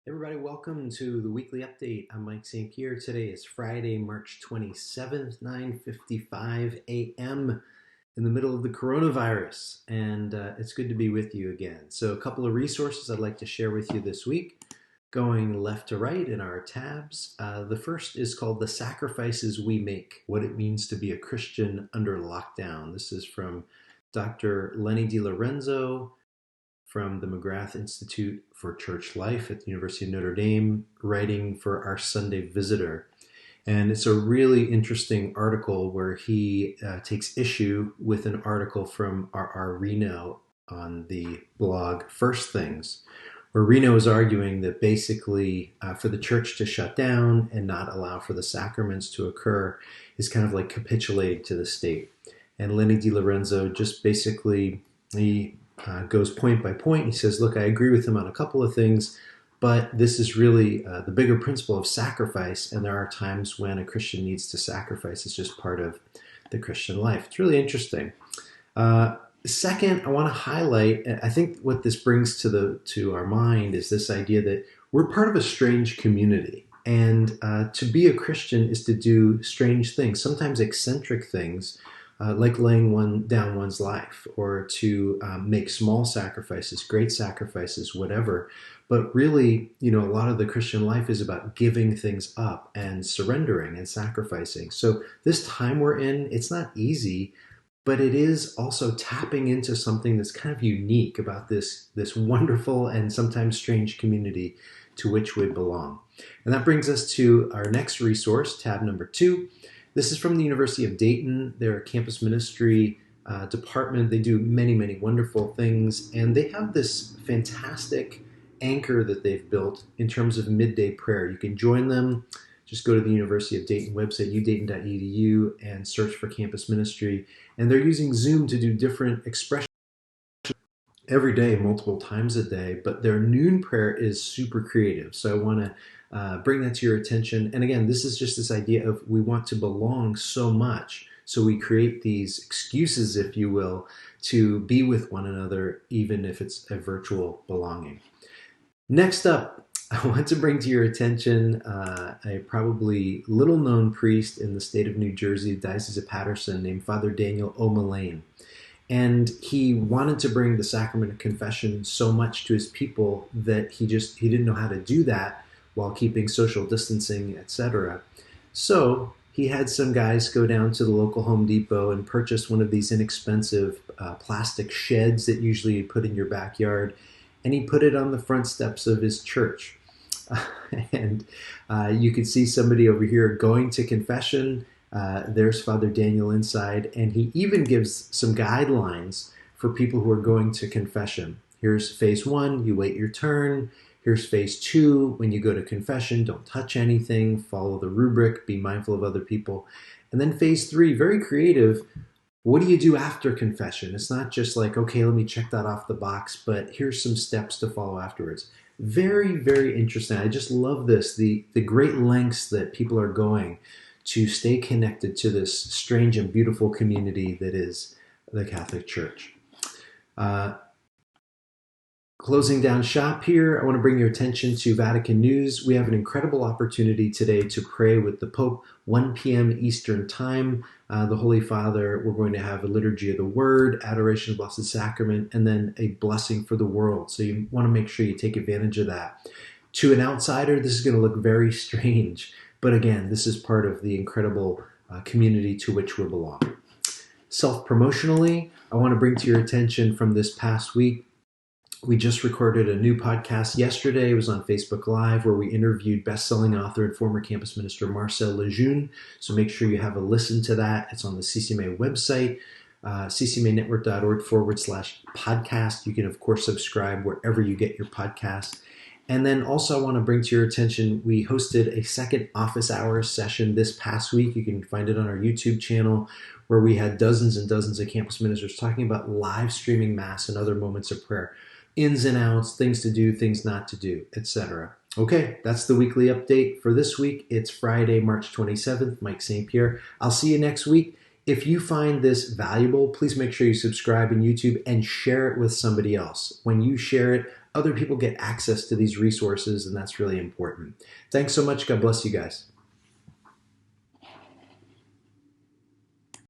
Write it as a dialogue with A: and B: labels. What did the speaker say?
A: Everybody, welcome to the weekly update. I'm Mike St. Pierre. Today is Friday, March 27th, 9:55 a.m. in the middle of the coronavirus, and it's good to be with you again. So, a couple of resources I'd like to share with you this week, going left to right in our tabs. The first is called The Sacrifices We Make: What It Means to Be a Christian Under Lockdown. This is from Dr. Lenny DiLorenzo from the McGrath Institute for Church Life at the University of Notre Dame, writing for our Sunday Visitor. And it's a really interesting article where he takes issue with an article from our Reno on the blog First Things, where Reno is arguing that basically for the church to shut down and not allow for the sacraments to occur is kind of like capitulating to the state. And Lenny DiLorenzo just basically, he goes point by point. He says, look, I agree with him on a couple of things, but this is really the bigger principle of sacrifice, and there are times when a Christian needs to sacrifice. It's just part of the Christian life. It's really interesting. Second, I want to highlight, I think what this brings to our mind is this idea that we're part of a strange community, and to be a Christian is to do strange things, sometimes eccentric things, like laying down one's life, or to make small sacrifices, great sacrifices, whatever. But really, a lot of the Christian life is about giving things up and surrendering and sacrificing. So this time we're in, it's not easy, but it is also tapping into something that's kind of unique about this wonderful and sometimes strange community to which we belong. And that brings us to our next resource, tab number 2. This is from the University of Dayton, their campus ministry department. They do many, many wonderful things, and they have this fantastic anchor that they've built in terms of midday prayer. You can join them. Just go to the University of Dayton website, udayton.edu, and search for campus ministry. And they're using Zoom to do different expressions every day, multiple times a day, but their noon prayer is super creative. So I want to bring that to your attention. And again, this is just this idea of we want to belong so much, so we create these excuses, if you will, to be with one another, even if it's a virtual belonging. Next up, I want to bring to your attention a probably little-known priest in the state of New Jersey, the Diocese of Paterson, named Father Daniel O'Mullane. And he wanted to bring the sacrament of confession so much to his people that he didn't know how to do that while keeping social distancing, etc. So he had some guys go down to the local Home Depot and purchase one of these inexpensive plastic sheds that usually you put in your backyard, and he put it on the front steps of his church. And you could see somebody over here going to confession. There's Father Daniel inside, and he even gives some guidelines for people who are going to confession. Here's phase 1, you wait your turn. Here's phase 2, when you go to confession, don't touch anything, follow the rubric, be mindful of other people. And then phase 3, very creative, what do you do after confession? It's not just like, okay, let me check that off the box, but here's some steps to follow afterwards. Very, very interesting. I just love this, the great lengths that people are going to stay connected to this strange and beautiful community that is the Catholic Church. Closing down shop here, I want to bring your attention to Vatican News. We have an incredible opportunity today to pray with the Pope, 1 p.m. Eastern Time. The Holy Father, we're going to have a liturgy of the Word, adoration of the Blessed Sacrament, and then a blessing for the world. So you want to make sure you take advantage of that. To an outsider, this is going to look very strange. But again, this is part of the incredible community to which we belong. Self-promotionally, I want to bring to your attention from this past week, we just recorded a new podcast yesterday. It was on Facebook Live, where we interviewed best-selling author and former campus minister Marcel Lejeune. So make sure you have a listen to that. It's on the CCMA website, ccmanetwork.org/podcast. You can, of course, subscribe wherever you get your podcasts. And then also I want to bring to your attention, we hosted a second office hours session this past week. You can find it on our YouTube channel, where we had dozens and dozens of campus ministers talking about live streaming Mass and other moments of prayer. Ins and outs, things to do, things not to do, etc. Okay, that's the weekly update for this week. It's Friday, March 27th, Mike St. Pierre. I'll see you next week. If you find this valuable, please make sure you subscribe on YouTube and share it with somebody else. When you share it, other people get access to these resources, and that's really important. Thanks so much. God bless you guys.